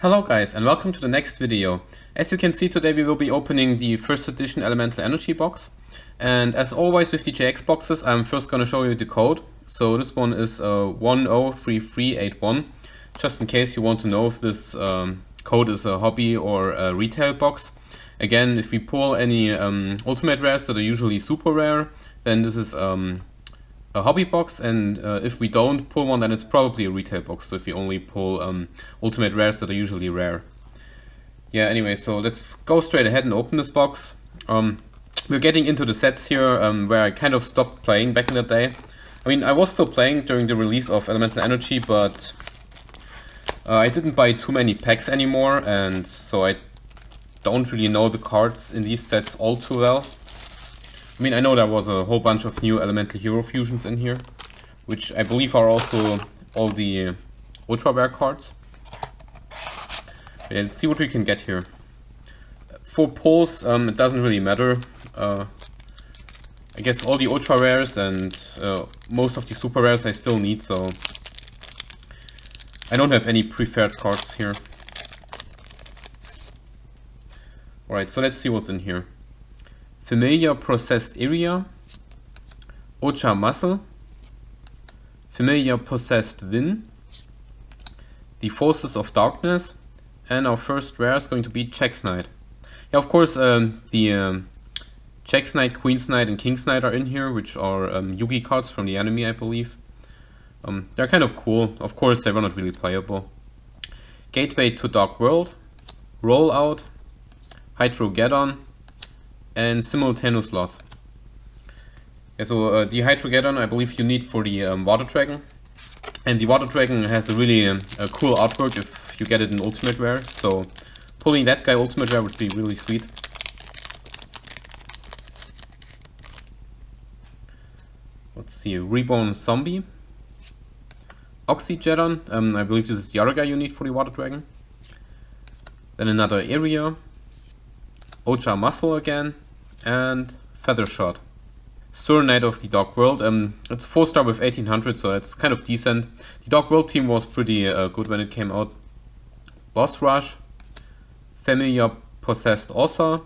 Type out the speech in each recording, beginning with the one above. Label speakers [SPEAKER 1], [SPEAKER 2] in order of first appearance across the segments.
[SPEAKER 1] Hello guys and welcome to the next video. As you can see, today we will be opening the first edition Elemental Energy box. And as always with the JX boxes, I'm first going to show you the code. So this one is 103381, just in case you want to know if this code is a hobby or a retail box. Again, if we pull any ultimate rares that are usually super rare, then this is a hobby box, and if we don't pull one, then it's probably a retail box. So if we only pull ultimate rares that are usually rare. Yeah, anyway, so let's go straight ahead and open this box. We're getting into the sets here where I kind of stopped playing back in the day. I mean, I was still playing during the release of Elemental Energy, but I didn't buy too many packs anymore, and so I don't really know the cards in these sets all too well. I mean, I know there was a whole bunch of new Elemental Hero fusions in here, which I believe are also all the ultra rare cards. Yeah, let's see what we can get here. For pulls, it doesn't really matter. I guess all the ultra rares and most of the super rares I still need, so I don't have any preferred cards here. Alright, so let's see what's in here. Familiar Possessed Area, Ultra Muscle, Familiar Possessed Wind, the Forces of Darkness, and our first rare is going to be Jack's Knight. Yeah, of course, the Jack's Knight, Queen's Knight, and King's Knight are in here, which are YuGiOh cards from the anime, I believe. They're kind of cool. Of course, they were not really playable. Gateway to Dark World, Rollout, Hydrogeddon, and Simultaneous Loss. Yeah, so the Hydrogeddon I believe you need for the Water Dragon. And the Water Dragon has a really cool artwork if you get it in Ultimate Rare. So pulling that guy Ultimate Rare would be really sweet. Let's see, Reborn Zombie. Oxygeddon, I believe this is the other guy you need for the Water Dragon. Then another area. Ultra Muscle again. And Feathershot. Stern Knight of the Dark World. It's 4-star with 1800, so that's kind of decent. The Dark World team was pretty good when it came out. Boss Rush, Familiar Possessed Ossa,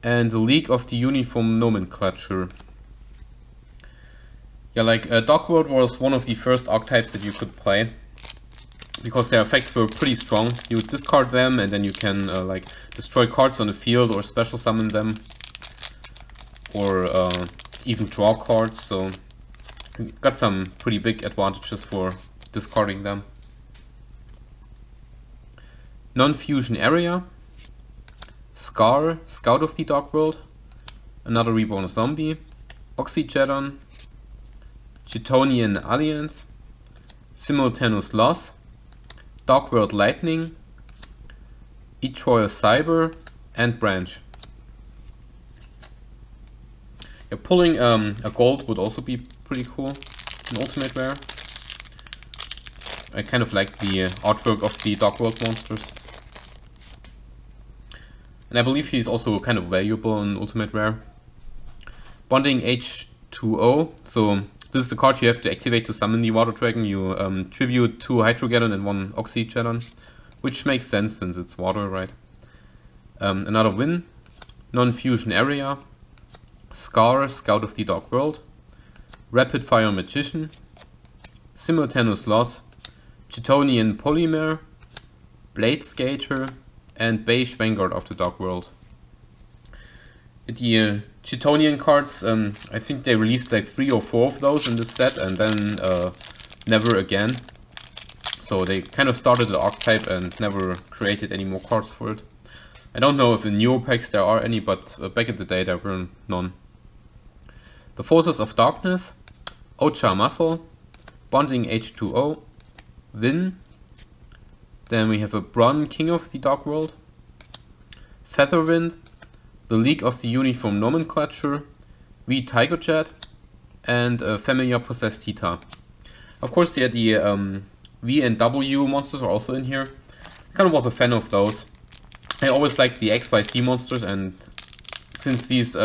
[SPEAKER 1] and the League of the Uniform Nomenclature. Yeah, like Dark World was one of the first archetypes that you could play, because their effects were pretty strong. You would discard them and then you can like destroy cards on the field or special summon them, or even draw cards, so you got some pretty big advantages for discarding them. Non-fusion area, Scar, Scout of the Dark World, another Reborn Zombie, Oxygeddon, Chitonian Alliance, Simultaneous Loss, Dark World Lightning, Etroil Cyber, and Branch. Yeah, pulling a gold would also be pretty cool in Ultimate Rare. I kind of like the artwork of the Dark World monsters. And I believe he's also kind of valuable in Ultimate Rare. Bonding H2O, so this is the card you have to activate to summon the Water Dragon. You tribute 2 Hydrogeddon and 1 Oxygeddon, which makes sense since it's water, right? Another win, Non-Fusion Area, Scar, Scout of the Dark World, Rapid Fire Magician, Simultaneous Loss, Chitonian Polymer, Blade Skater, and Beige Vanguard of the Dark World. The Chitonian cards, I think they released like 3 or 4 of those in this set and then never again. So they kind of started the archetype and never created any more cards for it. I don't know if in newer packs there are any, but back in the day there were none. The Forces of Darkness, Ultra Muscle, Bonding H2O, Win. Then we have a Bron, King of the Dark World, Featherwind, the League of the Uniform Nomenclature, V Tigerjet, and Familiar Possessed Hita. Of course, yeah, the V and W monsters are also in here. I kind of was a fan of those. I always liked the XYZ monsters, and since these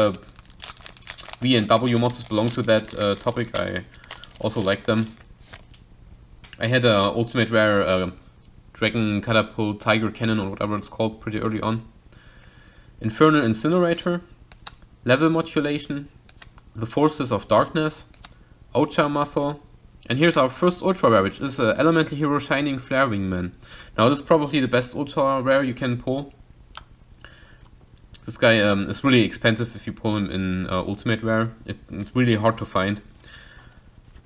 [SPEAKER 1] V and W monsters belong to that topic, I also like them. I had a Ultimate Rare Dragon Catapult, Tiger Cannon, or whatever it's called, pretty early on. Infernal Incinerator, Level Modulation, The Forces of Darkness, Ocha Muscle, and here's our first ultra rare, which is Elemental Hero Shining Flare Wingman. Now this is probably the best ultra rare you can pull. This guy is really expensive if you pull him in Ultimate Rare. It's really hard to find.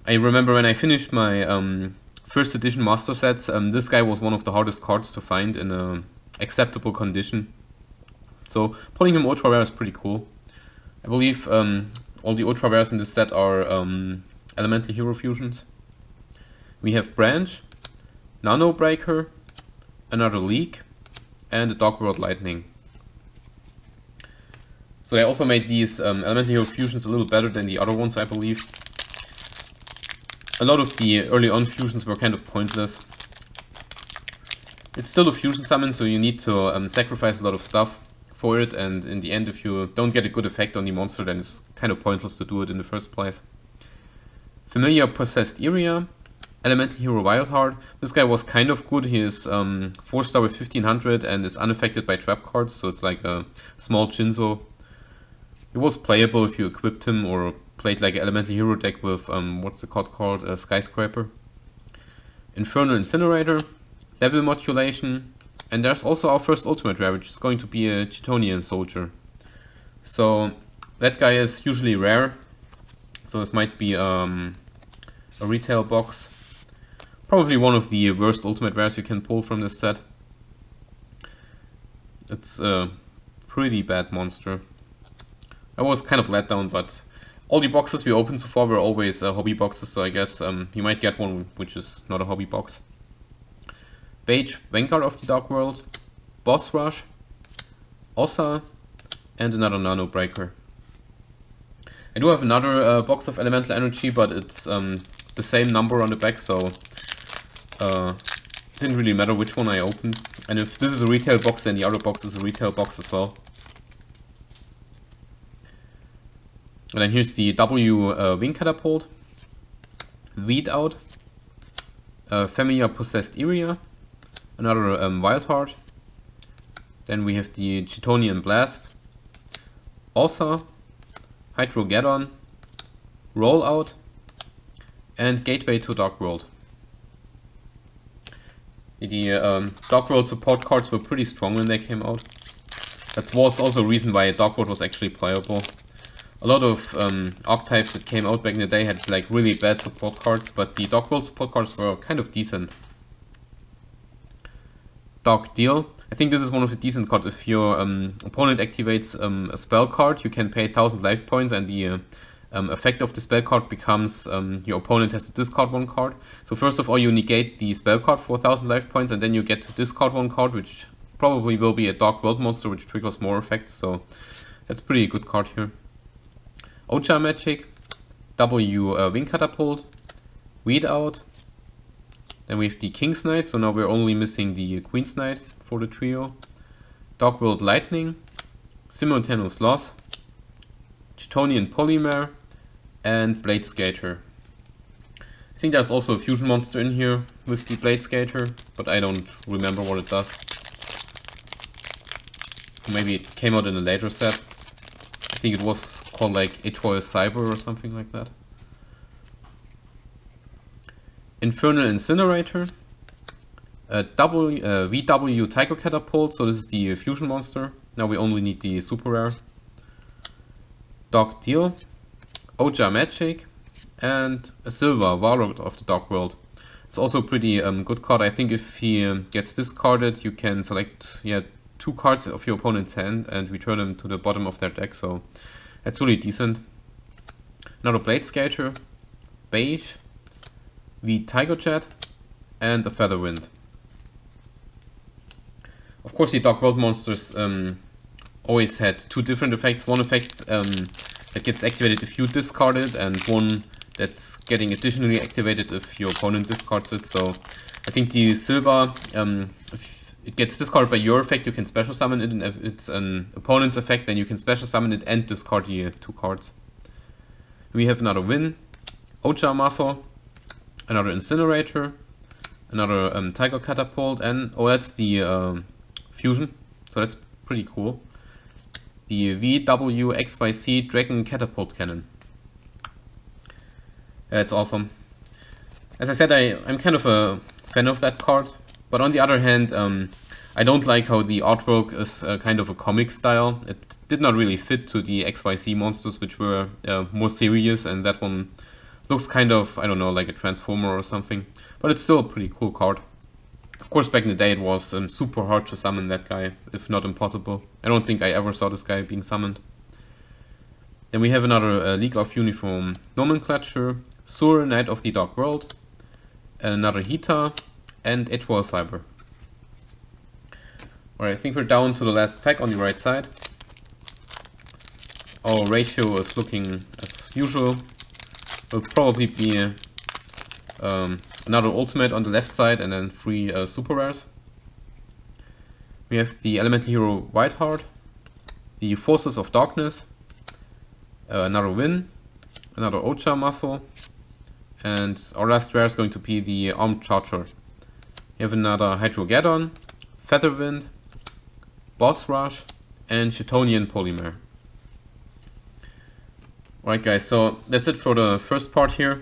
[SPEAKER 1] I remember when I finished my first edition master sets, this guy was one of the hardest cards to find in a acceptable condition. So pulling him ultra rare is pretty cool. I believe all the ultra rares in this set are Elemental Hero Fusions. We have Branch, Nano Breaker, another Leak, and a Dark World Lightning. So they also made these Elemental Hero Fusions a little better than the other ones, I believe. A lot of the early on fusions were kind of pointless. It's still a fusion summon, so you need to sacrifice a lot of stuff for it, and in the end, if you don't get a good effect on the monster, then it's kind of pointless to do it in the first place. Familiar Possessed Area, Elemental Hero Wildheart. This guy was kind of good. He is 4-star with 1500 and is unaffected by trap cards, so it's like a small Shinzo. It was playable if you equipped him or played like an Elemental Hero deck with, what's the card called? Skyscraper. Infernal Incinerator, Level Modulation, and there's also our first Ultimate Rare, which is going to be a Chitonian Soldier. So that guy is usually rare, so this might be a retail box. Probably one of the worst Ultimate Rares you can pull from this set. It's a pretty bad monster. I was kind of let down, but all the boxes we opened so far were always hobby boxes, so I guess you might get one which is not a hobby box. Beige, Vanguard of the Dark World, Boss Rush, Ossa, and another Nano Breaker. I do have another box of Elemental Energy, but it's the same number on the back, so it didn't really matter which one I opened. And if this is a retail box, then the other box is a retail box as well. And then here's the Wing Catapult, Weed Out, Familiar Possessed Area, another Wildheart. Then we have the Chitonian Blast, Ossa, Hydrogeddon, Rollout, and Gateway to Dark World. The Dark World support cards were pretty strong when they came out. That was also a reason why Dark World was actually playable. A lot of archetypes that came out back in the day had like really bad support cards, but the Dark World support cards were kind of decent. Dark Deal. I think this is one of the decent cards. If your opponent activates a spell card, you can pay 1000 life points, and the effect of the spell card becomes your opponent has to discard one card. So first of all, you negate the spell card for 1000 life points, and then you get to discard one card, which probably will be a Dark World monster, which triggers more effects. So that's a pretty good card here. Ocha Magic, Wing Catapult, Weed Out. Then we have the King's Knight, so now we're only missing the Queen's Knight for the trio. Dark World Lightning, Simultaneous Loss, Chitonian Polymer, and Blade Skater. I think there's also a fusion monster in here with the Blade Skater, but I don't remember what it does. Maybe it came out in a later set. I think it was called like Etoile Cyber or something like that. Infernal Incinerator, VW Tycho Catapult, so this is the fusion monster. Now we only need the super rare. Dark Deal, Oja Magic, and a silver Warlord of the Dark World. It's also a pretty good card. I think if he gets discarded, you can select 2 cards of your opponent's hand and return them to the bottom of their deck, so that's really decent. Another Blade Skater, Beige, the Tiger Jet, and the Featherwind. Of course, the Dark World monsters always had 2 different effects. One effect that gets activated if you discard it, and one that's getting additionally activated if your opponent discards it. So I think the silver, if it gets discarded by your effect, you can special summon it, and if it's an opponent's effect, then you can special summon it and discard the 2 cards. We have another Win, Ocha Muscle, another Incinerator, Another Tiger Catapult, and oh, that's the fusion, so that's pretty cool. The VWXYC Dragon Catapult Cannon. That's awesome. As I said, I'm kind of a fan of that card, but on the other hand, I don't like how the artwork is kind of a comic style. It did not really fit to the XYZ monsters, which were more serious, and that one looks kind of, I don't know, like a Transformer or something. But it's still a pretty cool card. Of course, back in the day it was super hard to summon that guy, if not impossible. I don't think I ever saw this guy being summoned. Then we have another League of Uniform nomenclature, Sur, Knight of the Dark World, another Hita, and Etoile Cyber. Alright, I think we're down to the last pack on the right side. Our ratio is looking as usual. Will probably be another ultimate on the left side and then 3 super rares. We have the Elemental Hero Whiteheart, the Forces of Darkness, another Win, another Ocha muscle, and our last rare is going to be the Armed Charger. We have another Hydrogeddon, Featherwind, Boss Rush, and Chitonian Polymer. Alright guys, so that's it for the first part here.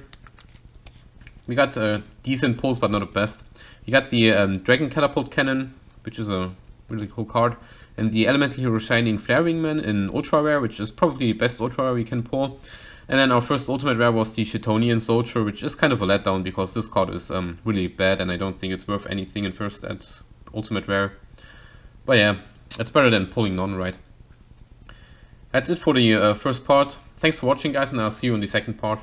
[SPEAKER 1] We got decent pulls, but not the best. We got the Dragon Catapult Cannon, which is a really cool card, and the Elemental Hero Shining Flare Wingman in Ultra Rare, which is probably the best Ultra Rare we can pull. And then our first Ultimate Rare was the Chitonian Soldier, which is kind of a letdown because this card is really bad and I don't think it's worth anything at first at Ultimate Rare. But yeah, it's better than pulling none, right? That's it for the first part. Thanks for watching guys, and I'll see you in the second part.